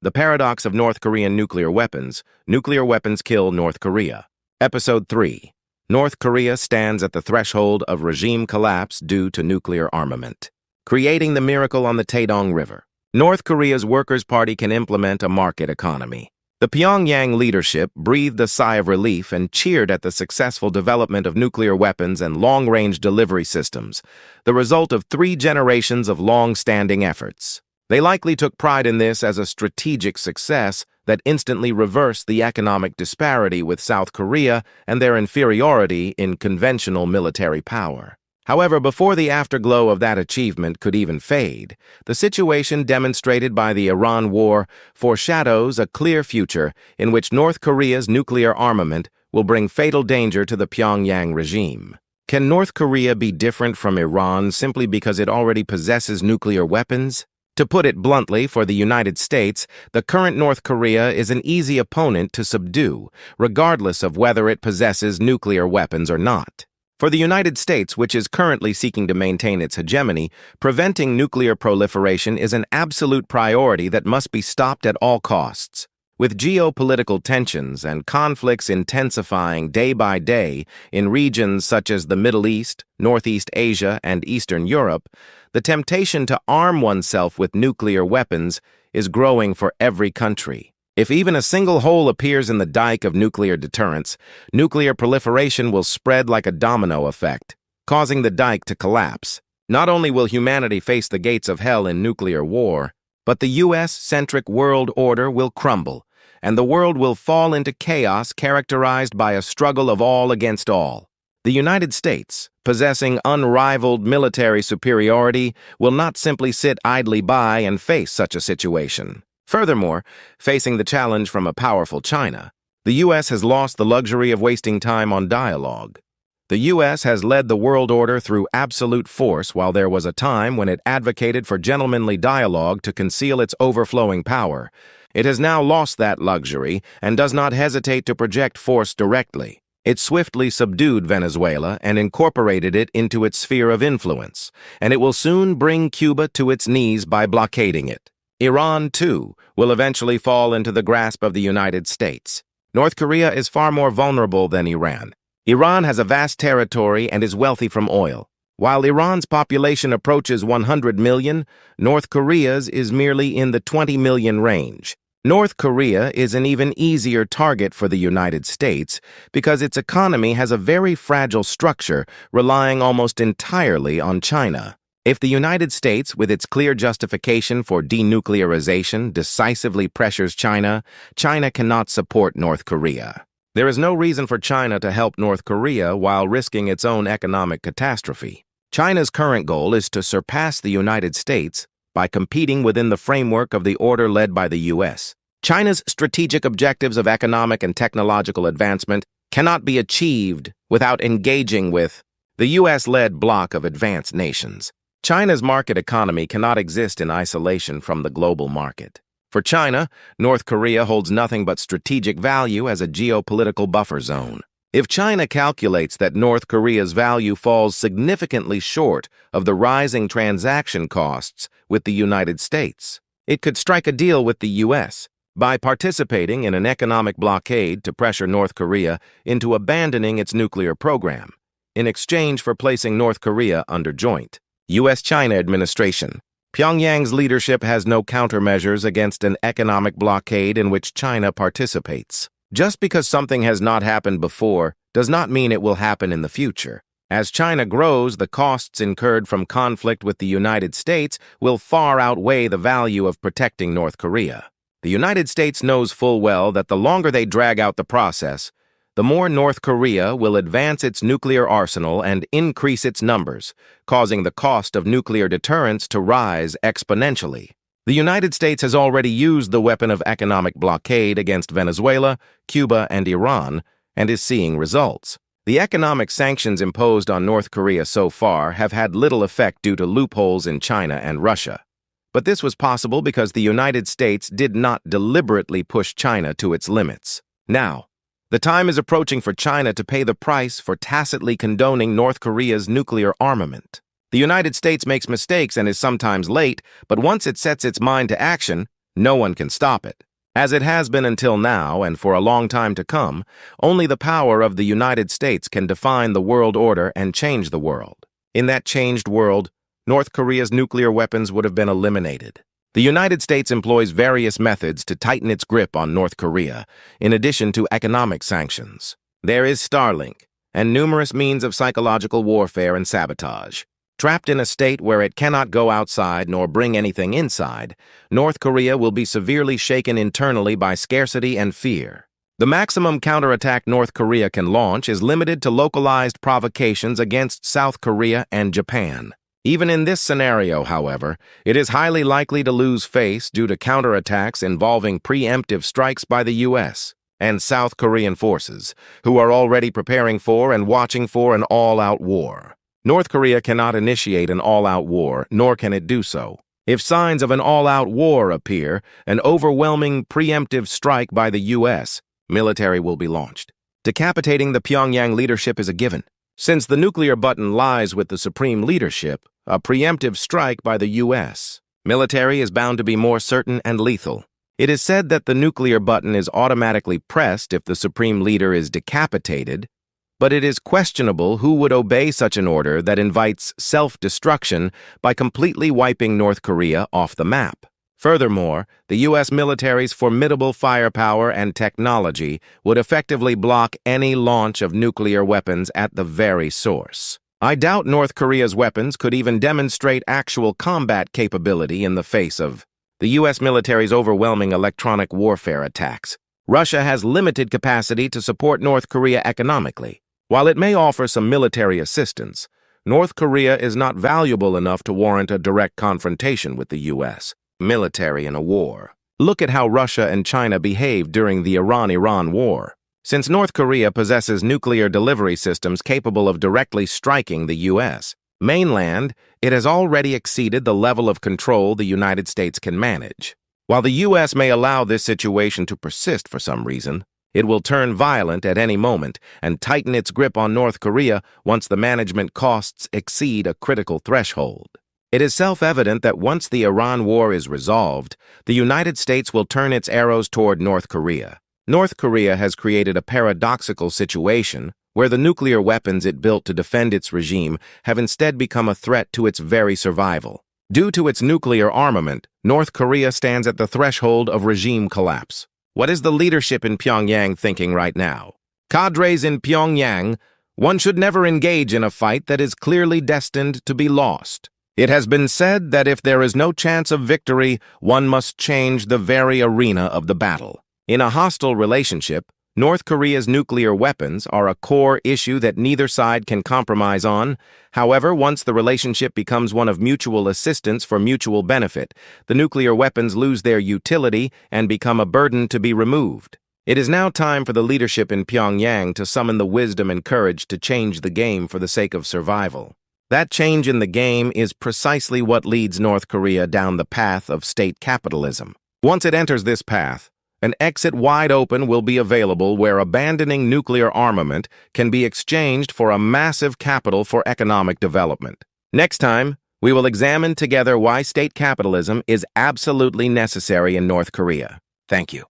The Paradox of North Korean Nuclear Weapons. Nuclear weapons kill North Korea. Episode 3. North Korea stands at the threshold of regime collapse due to nuclear armament. Creating the miracle on the Taedong River. North Korea's Workers' Party can implement a market economy. The Pyongyang leadership breathed a sigh of relief and cheered at the successful development of nuclear weapons and long-range delivery systems, the result of 3 generations of long-standing efforts. They likely took pride in this as a strategic success that instantly reversed the economic disparity with South Korea and their inferiority in conventional military power. However, before the afterglow of that achievement could even fade, the situation demonstrated by the Iran war foreshadows a clear future in which North Korea's nuclear armament will bring fatal danger to the Pyongyang regime. Can North Korea be different from Iran simply because it already possesses nuclear weapons? To put it bluntly, for the United States, the current North Korea is an easy opponent to subdue, regardless of whether it possesses nuclear weapons or not. For the United States, which is currently seeking to maintain its hegemony, preventing nuclear proliferation is an absolute priority that must be stopped at all costs. With geopolitical tensions and conflicts intensifying day by day in regions such as the Middle East, Northeast Asia, and Eastern Europe, the temptation to arm oneself with nuclear weapons is growing for every country. If even a single hole appears in the dike of nuclear deterrence, nuclear proliferation will spread like a domino effect, causing the dike to collapse. Not only will humanity face the gates of hell in nuclear war, but the U.S.-centric world order will crumble, and the world will fall into chaos characterized by a struggle of all against all. The United States, possessing unrivaled military superiority, will not simply sit idly by and face such a situation. Furthermore, facing the challenge from a powerful China, the U.S. has lost the luxury of wasting time on dialogue. The U.S. has led the world order through absolute force while there was a time when it advocated for gentlemanly dialogue to conceal its overflowing power. It has now lost that luxury and does not hesitate to project force directly. It swiftly subdued Venezuela and incorporated it into its sphere of influence, and it will soon bring Cuba to its knees by blockading it. Iran, too, will eventually fall into the grasp of the United States. North Korea is far more vulnerable than Iran. Iran has a vast territory and is wealthy from oil. While Iran's population approaches 100 million, North Korea's is merely in the 20 million range. North Korea is an even easier target for the United States because its economy has a very fragile structure, relying almost entirely on China. If the United States, with its clear justification for denuclearization, decisively pressures China, China cannot support North Korea. There is no reason for China to help North Korea while risking its own economic catastrophe. China's current goal is to surpass the United States by competing within the framework of the order led by the U.S. China's strategic objectives of economic and technological advancement cannot be achieved without engaging with the U.S.-led bloc of advanced nations. China's market economy cannot exist in isolation from the global market. For China, North Korea holds nothing but strategic value as a geopolitical buffer zone. If China calculates that North Korea's value falls significantly short of the rising transaction costs with the United States, it could strike a deal with the U.S. by participating in an economic blockade to pressure North Korea into abandoning its nuclear program, in exchange for placing North Korea under joint U.S.-China administration. Pyongyang's leadership has no countermeasures against an economic blockade in which China participates. Just because something has not happened before does not mean it will happen in the future. As China grows, the costs incurred from conflict with the United States will far outweigh the value of protecting North Korea. The United States knows full well that the longer they drag out the process, the more North Korea will advance its nuclear arsenal and increase its numbers, causing the cost of nuclear deterrence to rise exponentially. The United States has already used the weapon of economic blockade against Venezuela, Cuba, and Iran, and is seeing results. The economic sanctions imposed on North Korea so far have had little effect due to loopholes in China and Russia. But this was possible because the United States did not deliberately push China to its limits. Now, the time is approaching for China to pay the price for tacitly condoning North Korea's nuclear armament. The United States makes mistakes and is sometimes late, but once it sets its mind to action, No one can stop it. As it has been until now and for a long time to come, only the power of the United States can define the world order and change the world. In that changed world, North Korea's nuclear weapons would have been eliminated. The United States employs various methods to tighten its grip on North Korea, in addition to economic sanctions. There is Starlink, and numerous means of psychological warfare and sabotage. Trapped in a state where it cannot go outside nor bring anything inside, North Korea will be severely shaken internally by scarcity and fear. The maximum counterattack North Korea can launch is limited to localized provocations against South Korea and Japan. Even in this scenario, however, it is highly likely to lose face due to counterattacks involving preemptive strikes by the U.S. and South Korean forces, who are already preparing for and watching for an all-out war. North Korea cannot initiate an all-out war, nor can it do so. If signs of an all-out war appear, an overwhelming preemptive strike by the U.S. military will be launched. Decapitating the Pyongyang leadership is a given. Since the nuclear button lies with the supreme leadership, a preemptive strike by the U.S. military is bound to be more certain and lethal. It is said that the nuclear button is automatically pressed if the supreme leader is decapitated, but it is questionable who would obey such an order that invites self-destruction by completely wiping North Korea off the map. Furthermore, the U.S. military's formidable firepower and technology would effectively block any launch of nuclear weapons at the very source. I doubt North Korea's weapons could even demonstrate actual combat capability in the face of the U.S. military's overwhelming electronic warfare attacks. Russia has limited capacity to support North Korea economically. While it may offer some military assistance, North Korea is not valuable enough to warrant a direct confrontation with the U.S. military in a war. Look at how Russia and China behaved during the Iran-Iran war. Since North Korea possesses nuclear delivery systems capable of directly striking the U.S. mainland, it has already exceeded the level of control the United States can manage. While the U.S. may allow this situation to persist for some reason, it will turn violent at any moment and tighten its grip on North Korea once the management costs exceed a critical threshold. It is self-evident that once the Iran war is resolved, the United States will turn its arrows toward North Korea. North Korea has created a paradoxical situation where the nuclear weapons it built to defend its regime have instead become a threat to its very survival. Due to its nuclear armament, North Korea stands at the threshold of regime collapse. What is the leadership in Pyongyang thinking right now? Cadres in Pyongyang, one should never engage in a fight that is clearly destined to be lost. It has been said that if there is no chance of victory, one must change the very arena of the battle. In a hostile relationship, North Korea's nuclear weapons are a core issue that neither side can compromise on. However, once the relationship becomes one of mutual assistance for mutual benefit, the nuclear weapons lose their utility and become a burden to be removed. It is now time for the leadership in Pyongyang to summon the wisdom and courage to change the game for the sake of survival. That change in the game is precisely what leads North Korea down the path of state capitalism. Once it enters this path, an exit wide open will be available where abandoning nuclear armament can be exchanged for a massive capital for economic development. Next time, we will examine together why state capitalism is absolutely necessary in North Korea. Thank you.